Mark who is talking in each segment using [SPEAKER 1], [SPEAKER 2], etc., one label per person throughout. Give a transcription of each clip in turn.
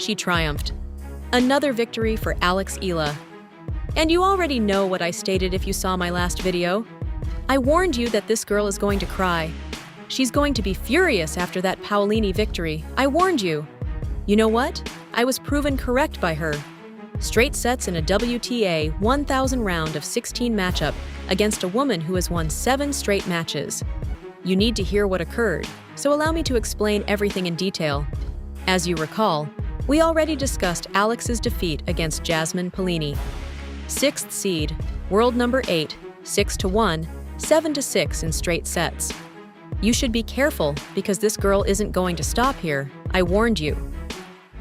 [SPEAKER 1] she triumphed. Another victory for Eala. And you already know what I stated if you saw my last video. I warned you that this girl is going to cry. She's going to be furious after that Paolini victory. I warned you. You know what? I was proven correct by her. Straight sets in a WTA 1000 round of 16 matchup against a woman who has won 7 straight matches. You need to hear what occurred, so allow me to explain everything in detail. As you recall, we already discussed Alex's defeat against Jasmine Paolini. 6th seed, world number 8, 6-1, 7-6 in straight sets. You should be careful because this girl isn't going to stop here. I warned you.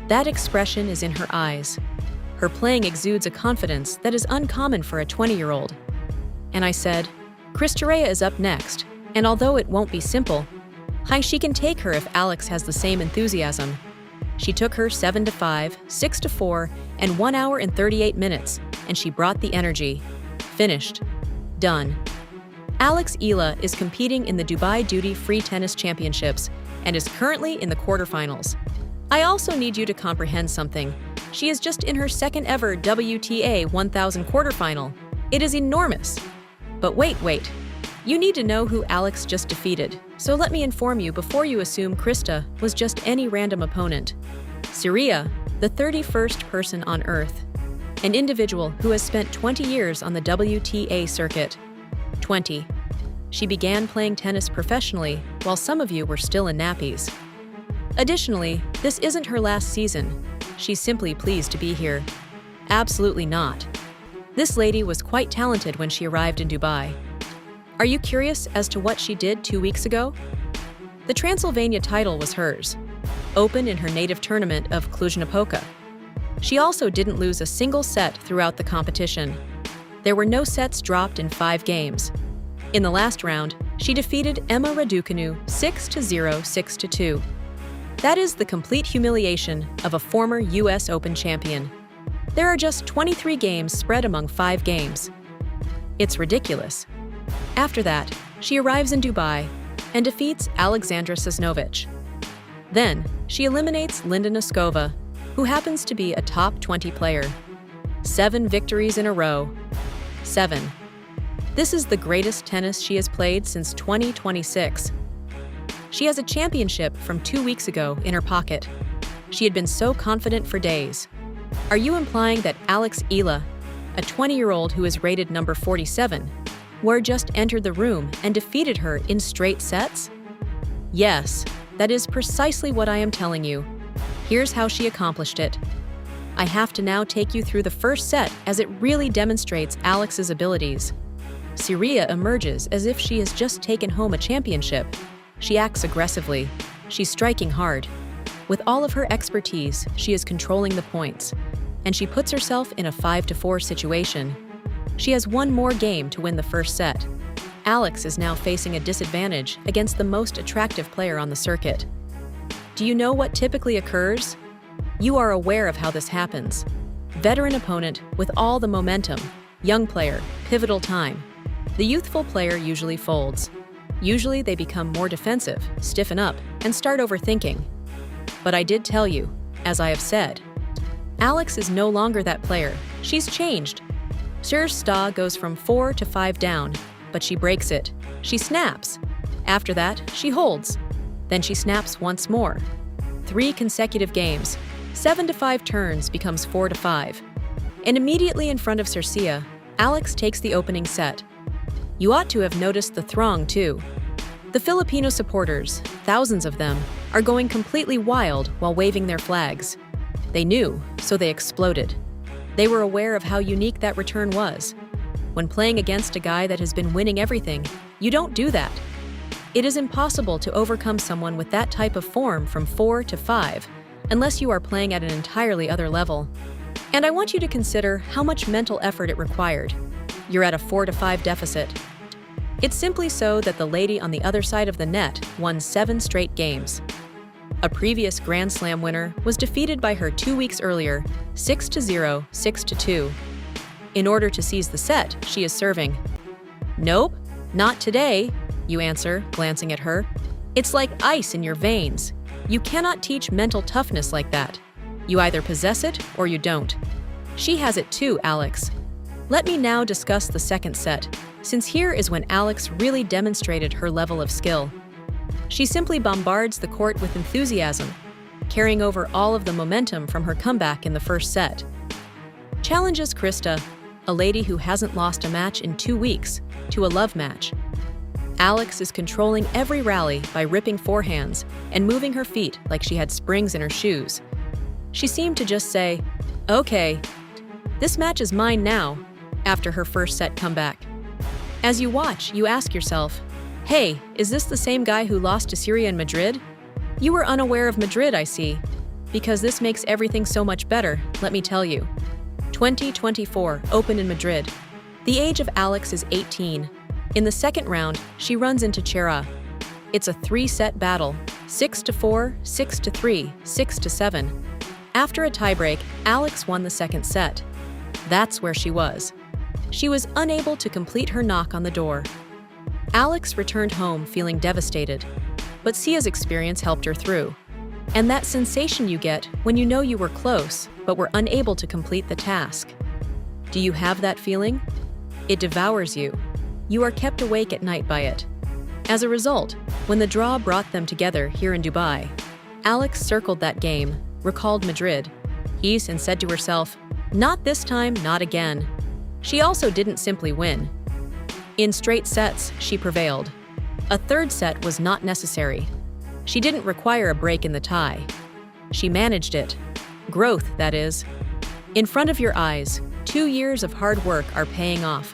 [SPEAKER 1] That expression is in her eyes. Her playing exudes a confidence that is uncommon for a 20-year-old. And I said, Quarterfinals is up next, and although it won't be simple, she can take her if Alex has the same enthusiasm. She took her 7-5, 6-4, and 1 hour and 38 minutes, and she brought the energy. Finished. Done. Eala is competing in the Dubai Duty Free Tennis Championships and is currently in the quarterfinals. I also need you to comprehend something. She is just in her second ever WTA 1000 quarterfinal. It is enormous. But wait. You need to know who Alex just defeated, so let me inform you before you assume Krista was just any random opponent. Eala, the 31st person on Earth. An individual who has spent 20 years on the WTA circuit. 20. She began playing tennis professionally while some of you were still in nappies. Additionally, this isn't her last season. She's simply pleased to be here. Absolutely not. This lady was quite talented when she arrived in Dubai. Are you curious as to what she did 2 weeks ago? The Transylvania title was hers, open in her native tournament of Cluj-Napoca. She also didn't lose a single set throughout the competition. There were no sets dropped in 5 games. In the last round, she defeated Emma Raducanu 6-0, 6-2. That is the complete humiliation of a former US Open champion. There are just 23 games spread among 5 games. It's ridiculous. After that, she arrives in Dubai and defeats Alexandra Sasnovich. Then, she eliminates Linda Noskova, who happens to be a top 20 player. 7 victories in a row. 7. This is the greatest tennis she has played since 2026. She has a championship from 2 weeks ago in her pocket. She had been so confident for days. Are you implying that Eala, a 20-year-old who is rated number 47, just entered the room and defeated her in straight sets? Yes, that is precisely what I am telling you. Here's how she accomplished it. I have to now take you through the first set as it really demonstrates Alex's abilities. Eala emerges as if she has just taken home a championship. She acts aggressively. She's striking hard. With all of her expertise, she is controlling the points, and she puts herself in a 5-4 situation. She has one more game to win the first set. Alex is now facing a disadvantage against the most attractive player on the circuit. Do you know what typically occurs? You are aware of how this happens. Veteran opponent with all the momentum. Young player, pivotal time. The youthful player usually folds. Usually they become more defensive, stiffen up, and start overthinking. But I did tell you, as I have said, Alex is no longer that player. She's changed. Serge Sta goes from 4 to 5 down, but she breaks it. She snaps. After that, she holds. Then she snaps once more. 3 consecutive games. 7-5 turns becomes 4-5. And immediately in front of Cercia, Alex takes the opening set. You ought to have noticed the throng, too. The Filipino supporters, thousands of them, are going completely wild while waving their flags. They knew, so they exploded. They were aware of how unique that return was. When playing against a guy that has been winning everything, you don't do that. It is impossible to overcome someone with that type of form from 4 to 5, unless you are playing at an entirely other level. And I want you to consider how much mental effort it required. You're at a 4-5 deficit. It's simply so that the lady on the other side of the net won 7 straight games. A previous Grand Slam winner was defeated by her 2 weeks earlier, 6-0, 6-2. In order to seize the set, she is serving. Nope, not today, you answer, glancing at her. It's like ice in your veins. You cannot teach mental toughness like that. You either possess it or you don't. She has it too, Alex. Let me now discuss the second set, since here is when Alex really demonstrated her level of skill. She simply bombards the court with enthusiasm, carrying over all of the momentum from her comeback in the first set. Challenges Krista, a lady who hasn't lost a match in 2 weeks, to a love match. Alex is controlling every rally by ripping forehands and moving her feet like she had springs in her shoes. She seemed to just say, "Okay, this match is mine now," after her first set comeback. As you watch, you ask yourself, hey, is this the same guy who lost to Syria in Madrid? You were unaware of Madrid, I see. Because this makes everything so much better, let me tell you. 2024 opened in Madrid. The age of Alex is 18. In the second round, she runs into Eala. It's a 3-set battle, 6-4, 6-3, 6-7. After a tiebreak, Alex won the second set. That's where she was. She was unable to complete her knock on the door. Alex returned home feeling devastated, but Sia's experience helped her through. And that sensation you get when you know you were close, but were unable to complete the task. Do you have that feeling? It devours you. You are kept awake at night by it. As a result, when the draw brought them together here in Dubai, Alex circled that game, recalled Madrid, and said to herself, "Not this time, not again." She also didn't simply win. In straight sets, she prevailed. A third set was not necessary. She didn't require a break in the tie. She managed it. Growth, that is. In front of your eyes, 2 years of hard work are paying off.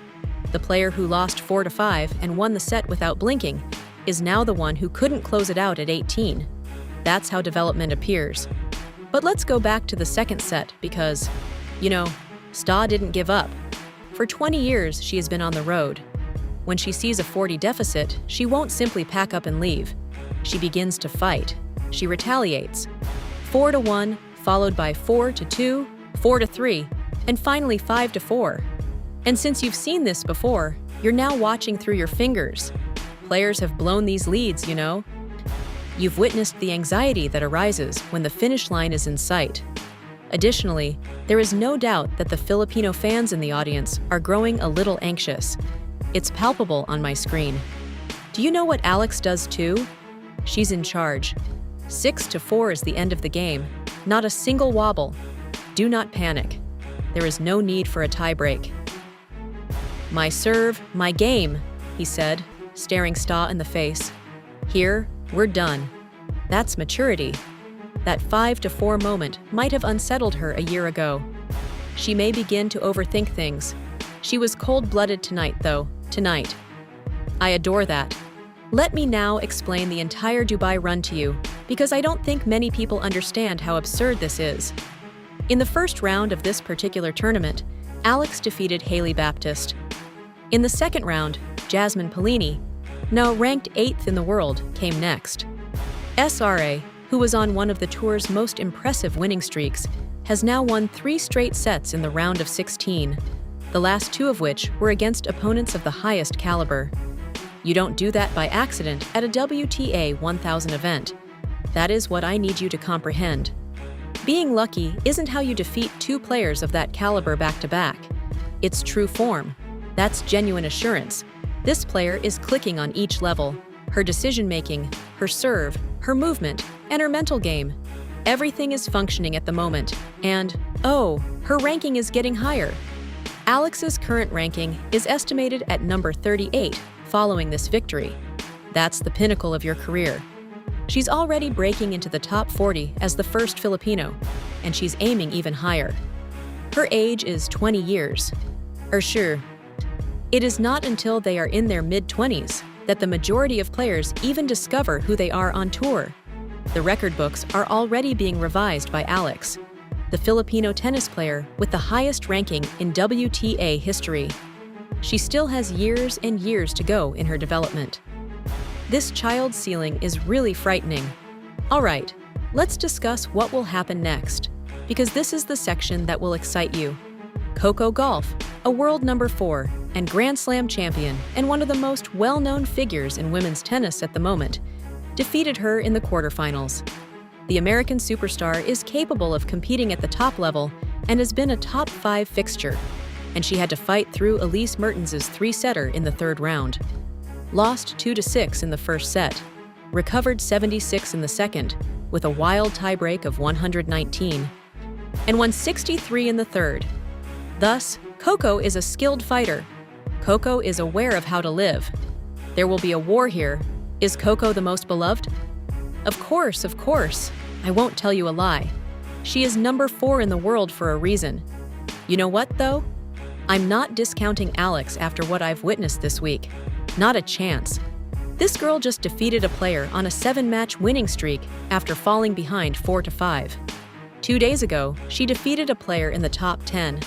[SPEAKER 1] The player who lost 4-5 and won the set without blinking is now the one who couldn't close it out at 18. That's how development appears. But let's go back to the second set because, Sta didn't give up. For 20 years, she has been on the road. When she sees a 40 deficit, she won't simply pack up and leave. She begins to fight. She retaliates. 4-1, followed by 4-2, 4-3, and finally 5-4. And since you've seen this before, you're now watching through your fingers. Players have blown these leads, You've witnessed the anxiety that arises when the finish line is in sight. Additionally, there is no doubt that the Filipino fans in the audience are growing a little anxious. It's palpable on my screen. Do you know what Alex does too? She's in charge. 6-4 is the end of the game. Not a single wobble. Do not panic. There is no need for a tiebreak. "My serve, my game," he said, staring Sta in the face. "Here, we're done." That's maturity. That 5-4 moment might have unsettled her a year ago. She may begin to overthink things. She was cold-blooded tonight, though. Tonight. I adore that. Let me now explain the entire Dubai run to you, because I don't think many people understand how absurd this is. In the first round of this particular tournament, Alex defeated Hailey Baptist. In the second round, Jasmine Polini, now ranked 8th in the world, came next. SRA, who was on one of the tour's most impressive winning streaks, has now won 3 straight sets in the round of 16, the last 2 of which were against opponents of the highest caliber. You don't do that by accident at a WTA 1000 event. That is what I need you to comprehend. Being lucky isn't how you defeat 2 players of that caliber back-to-back. It's true form. That's genuine assurance. This player is clicking on each level. Her decision-making, her serve, her movement, and her mental game. Everything is functioning at the moment, and, her ranking is getting higher. Alex's current ranking is estimated at number 38 following this victory. That's the pinnacle of your career. She's already breaking into the top 40 as the first Filipino, and she's aiming even higher. Her age is 20 years. Sure, it is not until they are in their mid-20s that the majority of players even discover who they are on tour. The record books are already being revised by Alex, the Filipino tennis player with the highest ranking in WTA history. She still has years and years to go in her development. This child's ceiling is really frightening. All right, let's discuss what will happen next, because this is the section that will excite you. Coco Gauff, a world number 4 and Grand Slam champion and one of the most well-known figures in women's tennis at the moment, defeated her in the quarterfinals. The American superstar is capable of competing at the top level and has been a top 5 fixture, and she had to fight through Elise Mertens' 3-setter in the third round. Lost 2-6 in the first set, recovered 76 in the second, with a wild tiebreak of 119, and won 63 in the third. Thus, Coco is a skilled fighter. Coco is aware of how to live. There will be a war here. Is Coco the most beloved? Of course, of course. I won't tell you a lie. She is number 4 in the world for a reason. You know what, though? I'm not discounting Alex after what I've witnessed this week. Not a chance. This girl just defeated a player on a 7-match winning streak after falling behind 4-5. 2 days ago, she defeated a player in the top 10.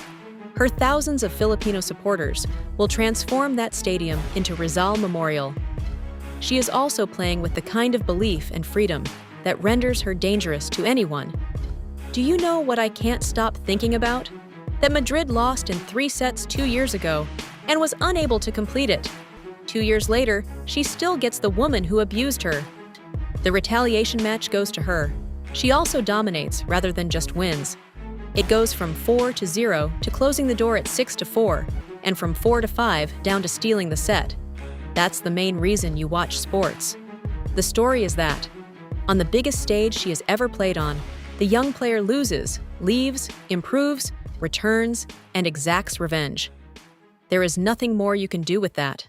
[SPEAKER 1] Her thousands of Filipino supporters will transform that stadium into Rizal Memorial. She is also playing with the kind of belief and freedom that renders her dangerous to anyone. Do you know what I can't stop thinking about? That Madrid lost in 3 sets 2 years ago and was unable to complete it. 2 years later, she still gets the woman who abused her. The retaliation match goes to her. She also dominates rather than just wins. It goes from 4-0 to closing the door at 6-4, and from 4-5 down to stealing the set. That's the main reason you watch sports. The story is that, on the biggest stage she has ever played on, the young player loses, leaves, improves, returns, and exacts revenge. There is nothing more you can do with that.